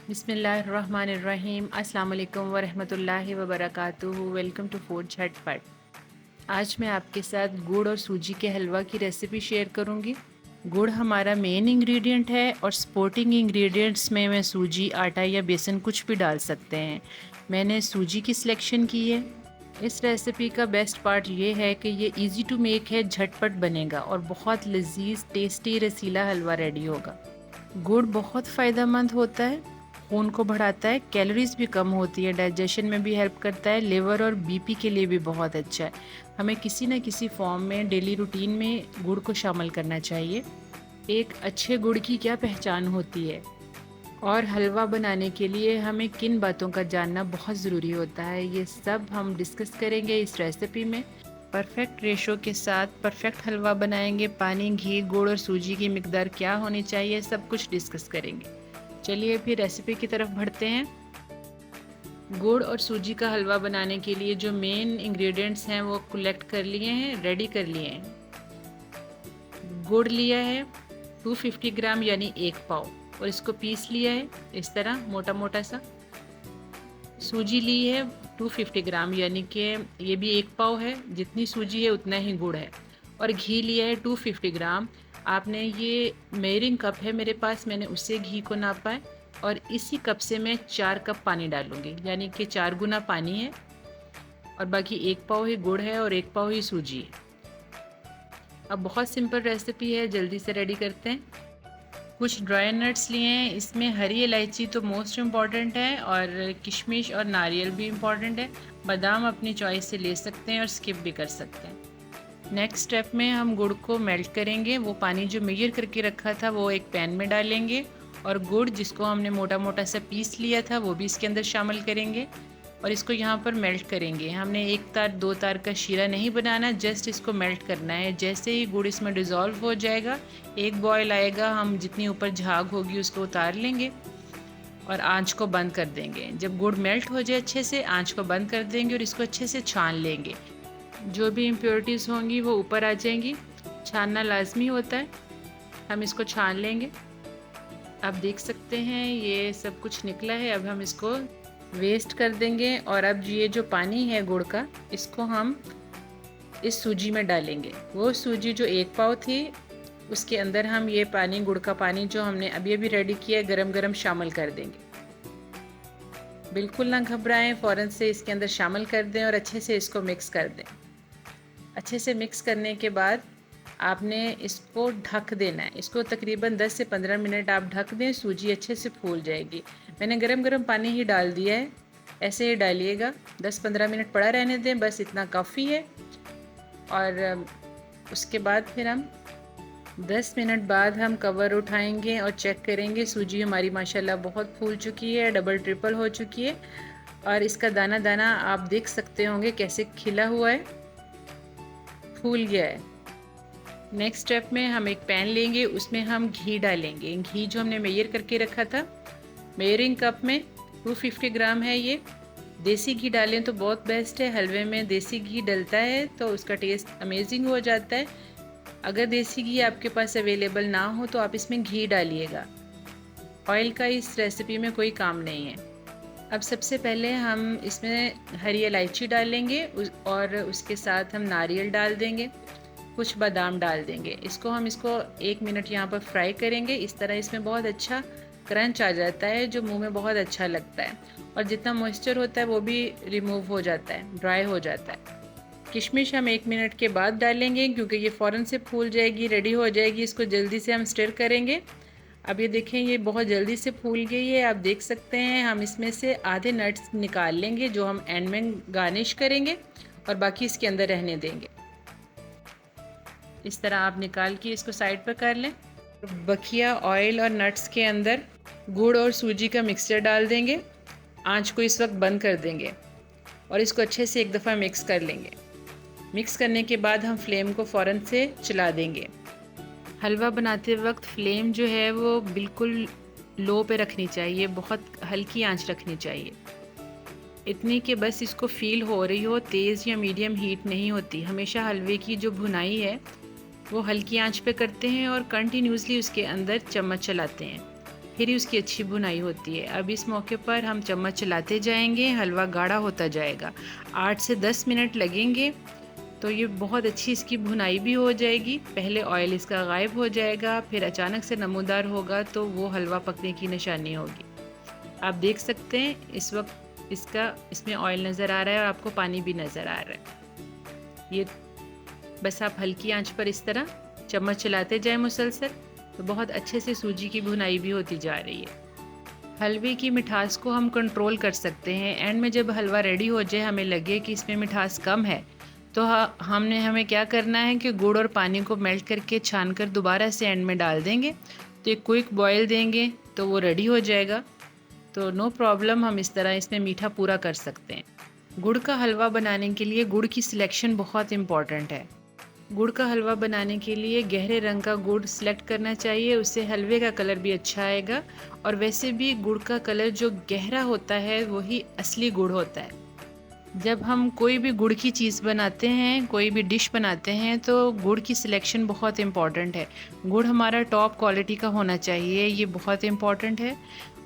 बिस्मिल्लाहिर्रहमानिर्रहीम। अस्सलाम वालेकुम वरहमतुल्लाहि वबरकातुहू। वेलकम टू फूड झटपट। आज मैं आपके साथ गुड़ और सूजी के हलवा की रेसिपी शेयर करूंगी। गुड़ हमारा मेन इंग्रेडिएंट है और सपोर्टिंग इंग्रेडिएंट्स में मैं सूजी, आटा या बेसन कुछ भी डाल सकते हैं। मैंने सूजी की सिलेक्शन की है। इस रेसिपी का बेस्ट पार्ट ये है कि ये इजी टू मेक है, झटपट बनेगा और बहुत लजीज टेस्टी रसीला हलवा रेडी होगा। गुड़ बहुत फ़ायदेमंद होता है, खून को बढ़ाता है, कैलोरीज भी कम होती है, डाइजेशन में भी हेल्प करता है, लिवर और बीपी के लिए भी बहुत अच्छा है। हमें किसी न किसी फॉर्म में डेली रूटीन में गुड़ को शामिल करना चाहिए। एक अच्छे गुड़ की क्या पहचान होती है और हलवा बनाने के लिए हमें किन बातों का जानना बहुत ज़रूरी होता है, ये सब हम डिस्कस करेंगे इस रेसिपी में। परफेक्ट रेशो के साथ परफेक्ट हलवा बनाएंगे। पानी, घी, गुड़ और सूजी की मिकदार क्या होनी चाहिए, सब कुछ डिस्कस करेंगे। चलिए फिर रेसिपी की तरफ बढ़ते हैं। गुड़ और सूजी का हलवा बनाने के लिए जो मेन इंग्रेडिएंट्स हैं वो कलेक्ट कर लिए हैं, रेडी कर लिए हैं। गुड़ लिया है 250 ग्राम यानी 1 पाव और इसको पीस लिया है इस तरह मोटा मोटा सा। सूजी ली है 250 ग्राम यानी कि ये भी 1 पाव है, जितनी सूजी है उतना ही गुड़ है। और घी लिया है 250 ग्राम। आपने ये मेयरिंग कप है मेरे पास, मैंने उससे घी को नापा है और इसी कप से मैं 4 कप पानी डालूंगी, यानी कि 4 गुना पानी है। और बाकी 1 पाव ही गुड़ है और 1 पाव ही सूजी है। अब बहुत सिंपल रेसिपी है, जल्दी से रेडी करते हैं। कुछ ड्राई नट्स लिए हैं, इसमें हरी इलायची तो मोस्ट इम्पॉर्टेंट है और किशमिश और नारियल भी इम्पॉर्टेंट है। बादाम अपनी चॉइस से ले सकते हैं और स्किप भी कर सकते हैं। नेक्स्ट स्टेप में हम गुड़ को मेल्ट करेंगे। वो पानी जो मेजर करके रखा था वो एक पैन में डालेंगे और गुड़ जिसको हमने मोटा मोटा सा पीस लिया था वो भी इसके अंदर शामिल करेंगे और इसको यहाँ पर मेल्ट करेंगे। हमने 1 तार 2 तार का शीरा नहीं बनाना, जस्ट इसको मेल्ट करना है। जैसे ही गुड़ इसमें डिज़ोल्व हो जाएगा, एक बॉयल आएगा, हम जितनी ऊपर झाग होगी उसको उतार लेंगे और आंच को बंद कर देंगे। जब गुड़ मेल्ट हो जाए अच्छे से, आंच को बंद कर देंगे और इसको अच्छे से छान लेंगे। जो भी इम्प्योरिटीज़ होंगी वो ऊपर आ जाएंगी। छानना लाजमी होता है, हम इसको छान लेंगे। आप देख सकते हैं ये सब कुछ निकला है। अब हम इसको वेस्ट कर देंगे और अब ये जो पानी है गुड़ का, इसको हम इस सूजी में डालेंगे। वो सूजी जो 1 पाव थी उसके अंदर हम ये पानी, गुड़ का पानी जो हमने अभी अभी रेडी किया है, गरम गरम शामिल कर देंगे। बिल्कुल ना घबराएं, फ़ौरन से इसके अंदर शामिल कर दें और अच्छे से इसको मिक्स कर दें। अच्छे से मिक्स करने के बाद आपने इसको ढक देना है। इसको तकरीबन 10 से 15 मिनट आप ढक दें, सूजी अच्छे से फूल जाएगी। मैंने गरम गरम पानी ही डाल दिया है, ऐसे ही डालिएगा। 10-15 मिनट पड़ा रहने दें, बस इतना काफ़ी है। और उसके बाद फिर हम 10 मिनट बाद हम कवर उठाएंगे और चेक करेंगे। सूजी हमारी माशाल्लाह बहुत फूल चुकी है, डबल ट्रिपल हो चुकी है और इसका दाना दाना आप देख सकते होंगे कैसे खिला हुआ है, फूल गया है। नेक्स्ट स्टेप में हम एक पैन लेंगे, उसमें हम घी डालेंगे। घी जो हमने मेजर करके रखा था, मेजरिंग कप में 250 ग्राम है ये। देसी घी डालें तो बहुत बेस्ट है, हलवे में देसी घी डलता है तो उसका टेस्ट अमेजिंग हो जाता है। अगर देसी घी आपके पास अवेलेबल ना हो तो आप इसमें घी डालिएगा, ऑयल का इस रेसिपी में कोई काम नहीं है। अब सबसे पहले हम इसमें हरी इलायची डालेंगे और उसके साथ हम नारियल डाल देंगे, कुछ बादाम डाल देंगे। इसको 1 मिनट यहाँ पर फ्राई करेंगे। इस तरह इसमें बहुत अच्छा क्रंच आ जाता है जो मुंह में बहुत अच्छा लगता है और जितना मॉइस्चर होता है वो भी रिमूव हो जाता है, ड्राई हो जाता है। किशमिश हम 1 मिनट के बाद डालेंगे क्योंकि ये फ़ौरन से फूल जाएगी, रेडी हो जाएगी। इसको जल्दी से हम स्टिर करेंगे। अब ये देखें ये बहुत जल्दी से फूल गई है, आप देख सकते हैं। हम इसमें से आधे नट्स निकाल लेंगे जो हम एंड में गार्निश करेंगे और बाकी इसके अंदर रहने देंगे। इस तरह आप निकाल के इसको साइड पर कर लें। बखिया ऑयल और नट्स के अंदर गुड़ और सूजी का मिक्सचर डाल देंगे। आंच को इस वक्त बंद कर देंगे और इसको अच्छे से एक दफ़ा मिक्स कर लेंगे। मिक्स करने के बाद हम फ्लेम को फ़ौरन से चला देंगे। हलवा बनाते वक्त फ्लेम जो है वो बिल्कुल लो पे रखनी चाहिए, बहुत हल्की आंच रखनी चाहिए, इतनी कि बस इसको फील हो रही हो, तेज़ या मीडियम हीट नहीं होती। हमेशा हलवे की जो भुनाई है वो हल्की आंच पे करते हैं और कंटिन्यूसली उसके अंदर चम्मच चलाते हैं। फिर ही उसकी अच्छी भुनाई होती है। अब इस मौके पर हम चम्मच चलाते जाएंगे, हलवा गाढ़ा होता जाएगा। 8 से 10 मिनट लगेंगे तो ये बहुत अच्छी इसकी भुनाई भी हो जाएगी। पहले ऑयल इसका गायब हो जाएगा, फिर अचानक से नमूदार होगा तो वो हलवा पकने की निशानी होगी। आप देख सकते हैं इस वक्त इसमें ऑयल नज़र आ रहा है और आपको पानी भी नज़र आ रहा है। ये बस आप हल्की आंच पर इस तरह चम्मच चलाते जाएं मुसलसल, तो बहुत अच्छे से सूजी की भुनाई भी होती जा रही है। हलवे की मिठास को हम कंट्रोल कर सकते हैं। एंड में जब हलवा रेडी हो जाए, हमें लगे कि इसमें मिठास कम है, तो हमें क्या करना है कि गुड़ और पानी को मेल्ट करके छान कर दोबारा से एंड में डाल देंगे, तो एक क्विक बॉयल देंगे तो वो रेडी हो जाएगा। तो नो प्रॉब्लम, हम इस तरह इसमें मीठा पूरा कर सकते हैं। गुड़ का हलवा बनाने के लिए गुड़ की सिलेक्शन बहुत इम्पॉर्टेंट है। गुड़ का हलवा बनाने के लिए गहरे रंग का गुड़ सेलेक्ट करना चाहिए, उससे हलवे का कलर भी अच्छा आएगा। और वैसे भी गुड़ का कलर जो गहरा होता है वही असली गुड़ होता है। जब हम कोई भी गुड़ की चीज़ बनाते हैं, कोई भी डिश बनाते हैं, तो गुड़ की सिलेक्शन बहुत इम्पॉर्टेंट है। गुड़ हमारा टॉप क्वालिटी का होना चाहिए, ये बहुत इम्पॉर्टेंट है।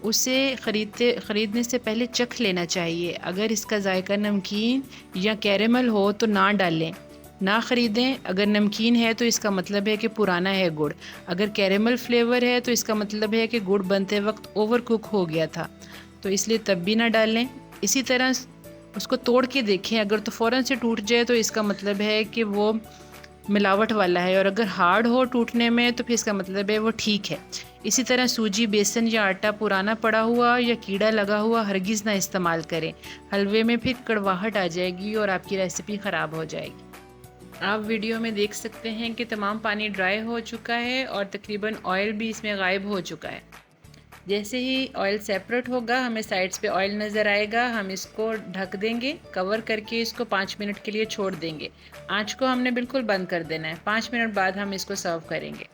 उसे ख़रीदने से पहले चख लेना चाहिए। अगर इसका जायका नमकीन या कैरेमल हो तो ना डालें, ना ख़रीदें। अगर नमकीन है तो इसका मतलब है कि पुराना है गुड़। अगर कैरेमल फ्लेवर है तो इसका मतलब है कि गुड़ बनते वक्त ओवर कुक हो गया था, तो इसलिए तब भी ना डालें। इसी तरह उसको तोड़ के देखें, अगर तो फ़ौरन से टूट जाए तो इसका मतलब है कि वो मिलावट वाला है, और अगर हार्ड हो टूटने में तो फिर इसका मतलब है वो ठीक है। इसी तरह सूजी, बेसन या आटा पुराना पड़ा हुआ या कीड़ा लगा हुआ हरगिज़ ना इस्तेमाल करें। हलवे में फिर कड़वाहट आ जाएगी और आपकी रेसिपी ख़राब हो जाएगी। आप वीडियो में देख सकते हैं कि तमाम पानी ड्राई हो चुका है और तकरीबन ऑयल भी इसमें गायब हो चुका है। जैसे ही ऑयल सेपरेट होगा, हमें साइड्स पे ऑयल नज़र आएगा, हम इसको ढक देंगे, कवर करके इसको 5 मिनट के लिए छोड़ देंगे। आंच को हमने बिल्कुल बंद कर देना है। 5 मिनट बाद हम इसको सर्व करेंगे।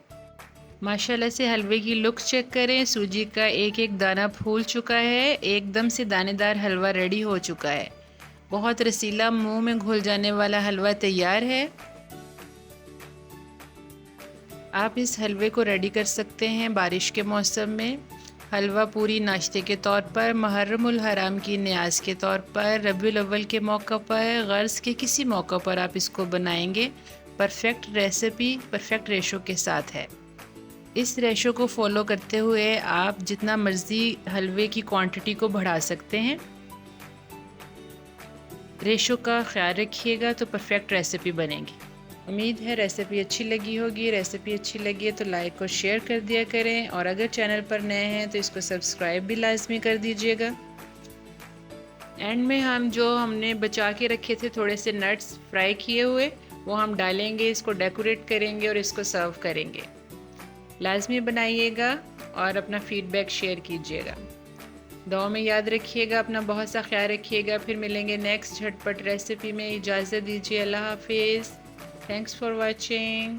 माशाल्लाह से हलवे की लुक चेक करें, सूजी का एक एक दाना फूल चुका है, एकदम से दानेदार हलवा रेडी हो चुका है। बहुत रसीला, मुंह में घुल जाने वाला हलवा तैयार है। आप इस हलवे को रेडी कर सकते हैं बारिश के मौसम में। हलवा पूरी नाश्ते के तौर पर, मुहर्रमुल हराम की न्याज के तौर पर, रबीउल अव्वल के मौका पर, गर्स के किसी मौका पर आप इसको बनाएंगे। परफेक्ट रेसिपी परफेक्ट रेशो के साथ है। इस रेशो को फॉलो करते हुए आप जितना मर्ज़ी हलवे की क्वांटिटी को बढ़ा सकते हैं। रेशो का ख्याल रखिएगा तो परफेक्ट रेसिपी बनेगी। उम्मीद है रेसिपी अच्छी लगी होगी। रेसिपी अच्छी लगी है तो लाइक और शेयर कर दिया करें, और अगर चैनल पर नए हैं तो इसको सब्सक्राइब भी लाजमी कर दीजिएगा। एंड में हमने बचा के रखे थे थोड़े से नट्स फ्राई किए हुए, वो हम डालेंगे, इसको डेकोरेट करेंगे और इसको सर्व करेंगे। लाजमी बनाइएगा और अपना फीडबैक शेयर कीजिएगा। दुआ में याद रखिएगा, अपना बहुत सा ख्याल रखिएगा। फिर मिलेंगे नेक्स्ट झटपट रेसिपी में। इजाज़त दीजिए, अल्लाह हाफिज़। Thanks for watching.